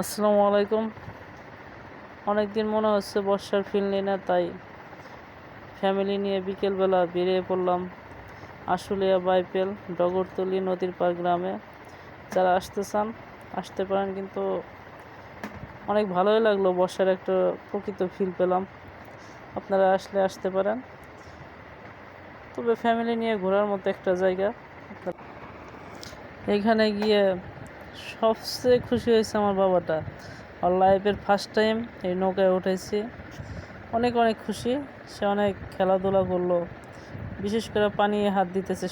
আসসালামু আলাইকুম। অনেক দিন মনে হচ্ছে বর্ষার ফিল নিই না, তাই ফ্যামিলি নিয়ে বিকেলবেলা বেরিয়ে পড়লাম আশুলিয়া বাইপেল ডগরতলি নদীর পার গ্রামে। যারা আসতে চান আসতে পারেন, কিন্তু অনেক ভালোই লাগলো, বর্ষার একটা প্রকৃত ফিল পেলাম। আপনারা আসলে আসতে পারেন, তবে ফ্যামিলি নিয়ে ঘোরার মতো একটা জায়গা। এখানে গিয়ে সবচেয়ে খুশি হয়েছে আমার বাবাটা। আর লাইফের ফার্স্ট টাইম এই নৌকায় উঠেছি, অনেক অনেক খুশি। সে অনেক খেলাধুলা করলো, বিশেষ করে পানি হাত দিতেছে।